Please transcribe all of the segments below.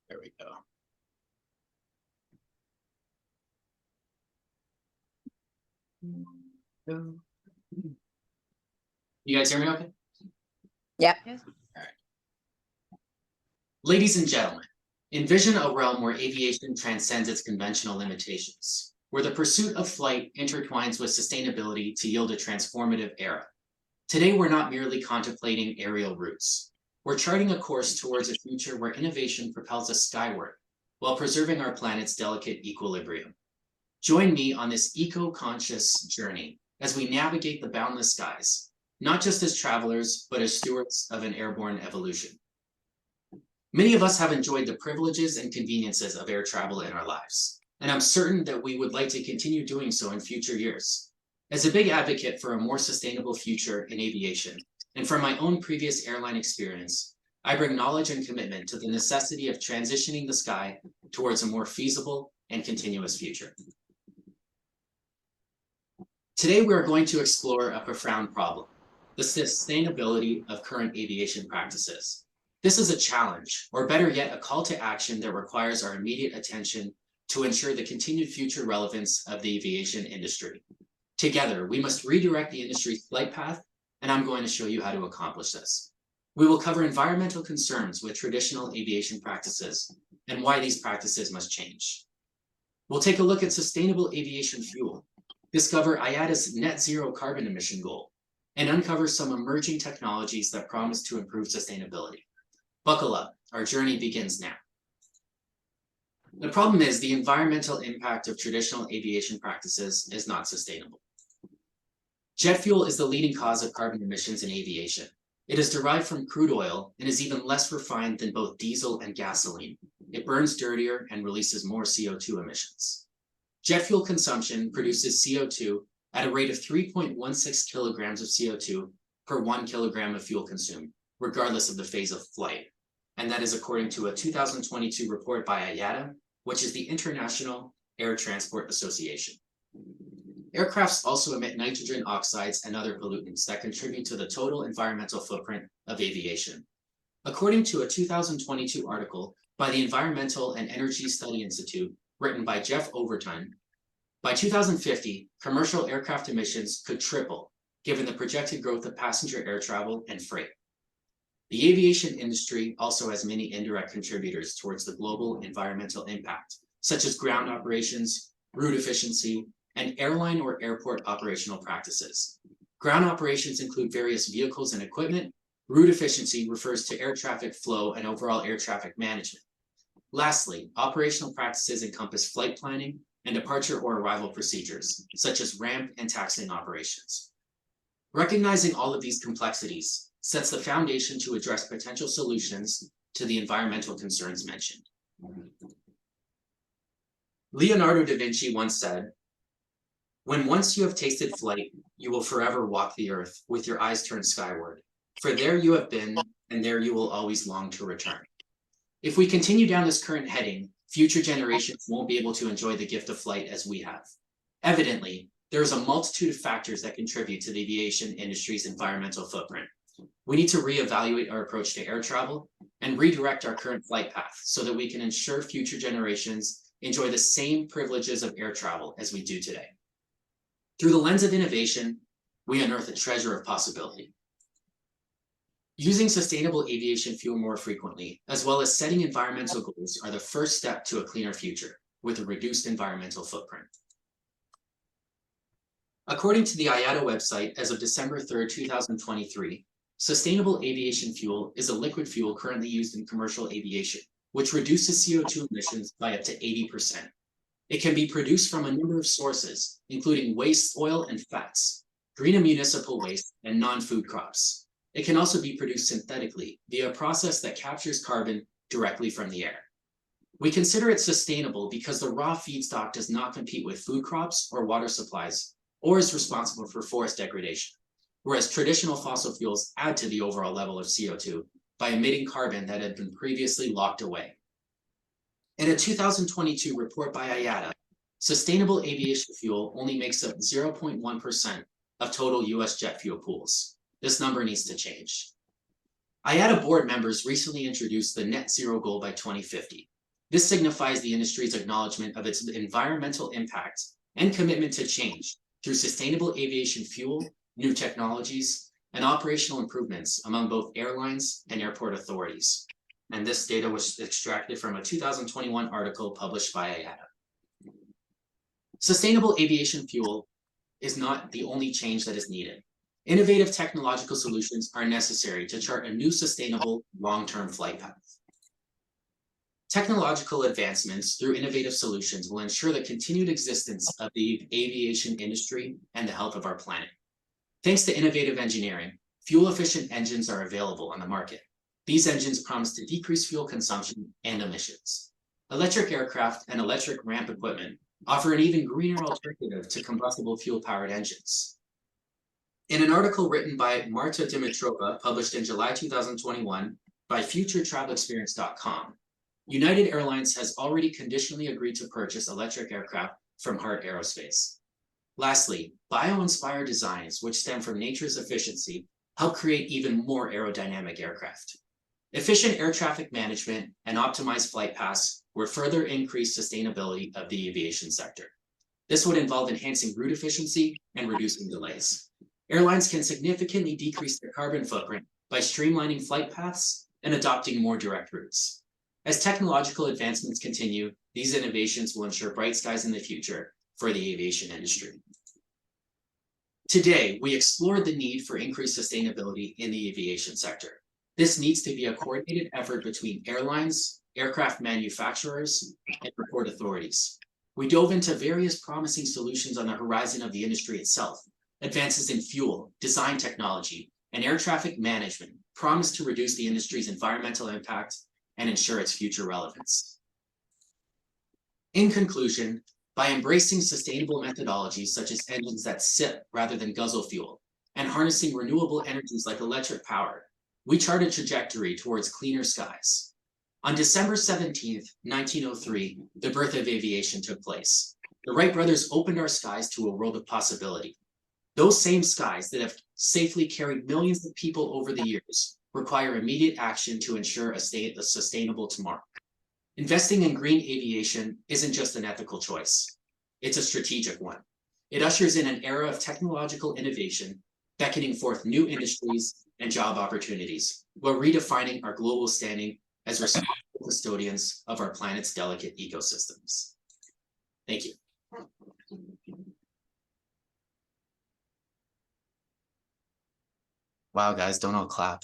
There we go. You guys hear me okay? Yep. Yes. All right. Ladies and gentlemen, envision a realm where aviation transcends its conventional limitations, where the pursuit of flight intertwines with sustainability to yield a transformative era. Today, we're not merely contemplating aerial routes. We're charting a course towards a future where innovation propels us skyward while preserving our planet's delicate equilibrium. Join me on this eco-conscious journey as we navigate the boundless skies, not just as travelers, but as stewards of an airborne evolution. Many of us have enjoyed the privileges and conveniences of air travel in our lives, and I'm certain that we would like to continue doing so in future years. As a big advocate for a more sustainable future in aviation, and from my own previous airline experience, I bring knowledge and commitment to the necessity of transitioning the sky towards a more feasible and continuous future. Today, we are going to explore a profound problem: the sustainability of current aviation practices. This is a challenge, or better yet, a call to action that requires our immediate attention to ensure the continued future relevance of the aviation industry. Together, we must redirect the industry's flight path, and I'm going to show you how to accomplish this. We will cover environmental concerns with traditional aviation practices and why these practices must change. We'll take a look at sustainable aviation fuel, discover IATA's net zero carbon emission goal, and uncover some emerging technologies that promise to improve sustainability. Buckle up, our journey begins now. The problem is the environmental impact of traditional aviation practices is not sustainable. Jet fuel is the leading cause of carbon emissions in aviation. It is derived from crude oil and is even less refined than both diesel and gasoline. It burns dirtier and releases more CO2 emissions. Jet fuel consumption produces CO2 at a rate of 3.16 kilograms of CO2 per 1 kilogram of fuel consumed, regardless of the phase of flight. And that is according to a 2022 report by IATA, which is the International Air Transport Association. Aircrafts also emit nitrogen oxides and other pollutants that contribute to the total environmental footprint of aviation. According to a 2022 article by the Environmental and Energy Study Institute, written by Jeff Overton, by 2050, commercial aircraft emissions could triple, given the projected growth of passenger air travel and freight. The aviation industry also has many indirect contributors towards the global environmental impact, such as ground operations, route efficiency, and airline or airport operational practices. Ground operations include various vehicles and equipment. Route efficiency refers to air traffic flow and overall air traffic management. Lastly, operational practices encompass flight planning and departure or arrival procedures, such as ramp and taxiing operations. Recognizing all of these complexities sets the foundation to address potential solutions to the environmental concerns mentioned. Leonardo da Vinci once said, "When once you have tasted flight, you will forever walk the earth with your eyes turned skyward. For there you have been, and there you will always long to return." If we continue down this current heading, future generations won't be able to enjoy the gift of flight as we have. Evidently, there is a multitude of factors that contribute to the aviation industry's environmental footprint. We need to reevaluate our approach to air travel and redirect our current flight path so that we can ensure future generations enjoy the same privileges of air travel as we do today. Through the lens of innovation, we unearth a treasure of possibility. Using sustainable aviation fuel more frequently, as well as setting environmental goals, are the first step to a cleaner future with a reduced environmental footprint. According to the IATA website, as of December 3rd, 2023, sustainable aviation fuel is a liquid fuel currently used in commercial aviation, which reduces CO2 emissions by up to 80%. It can be produced from a number of sources, including waste oil and fats, green and municipal waste, and non-food crops. It can also be produced synthetically via a process that captures carbon directly from the air. We consider it sustainable because the raw feedstock does not compete with food crops or water supplies, or is responsible for forest degradation, whereas traditional fossil fuels add to the overall level of CO2 by emitting carbon that had been previously locked away. In a 2022 report by IATA, sustainable aviation fuel only makes up 0.1% of total US jet fuel pools. This number needs to change. IATA board members recently introduced the net zero goal by 2050, This signifies the industry's acknowledgement of its environmental impact and commitment to change through sustainable aviation fuel, new technologies, and operational improvements among both airlines and airport authorities. And this data was extracted from a 2021 article published by IATA. Sustainable aviation fuel is not the only change that is needed. Innovative technological solutions are necessary to chart a new sustainable long-term flight path. Technological advancements through innovative solutions will ensure the continued existence of the aviation industry and the health of our planet. Thanks to innovative engineering, fuel-efficient engines are available on the market. These engines promise to decrease fuel consumption and emissions. Electric aircraft and electric ramp equipment offer an even greener alternative to combustible fuel-powered engines. In an article written by Marta Dimitrova, published in July 2021 by FutureTravelExperience.com, United Airlines has already conditionally agreed to purchase electric aircraft from Heart Aerospace. Lastly, bio-inspired designs, which stem from nature's efficiency, help create even more aerodynamic aircraft. Efficient air traffic management and optimized flight paths would further increase sustainability of the aviation sector. This would involve enhancing route efficiency and reducing delays. Airlines can significantly decrease their carbon footprint by streamlining flight paths and adopting more direct routes. As technological advancements continue, these innovations will ensure bright skies in the future for the aviation industry. Today, we explored the need for increased sustainability in the aviation sector. This needs to be a coordinated effort between airlines, aircraft manufacturers, and airport authorities. We dove into various promising solutions on the horizon of the industry itself. Advances in fuel, design technology, and air traffic management promise to reduce the industry's environmental impact and ensure its future relevance. In conclusion, by embracing sustainable methodologies such as engines that sip rather than guzzle fuel, and harnessing renewable energies like electric power, we chart a trajectory towards cleaner skies. On December 17, 1903, the birth of aviation took place. The Wright brothers opened our skies to a world of possibility. Those same skies that have safely carried millions of people over the years require immediate action to ensure a sustainable tomorrow. Investing in green aviation isn't just an ethical choice. It's a strategic one. It ushers in an era of technological innovation, beckoning forth new industries and job opportunities, while redefining our global standing as responsible custodians of our planet's delicate ecosystems. Thank you. Wow, guys, don't all clap.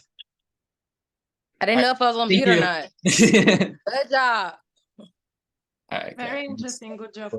I didn't know if I was on mute or not. Good job. All right. Very interesting. Good job.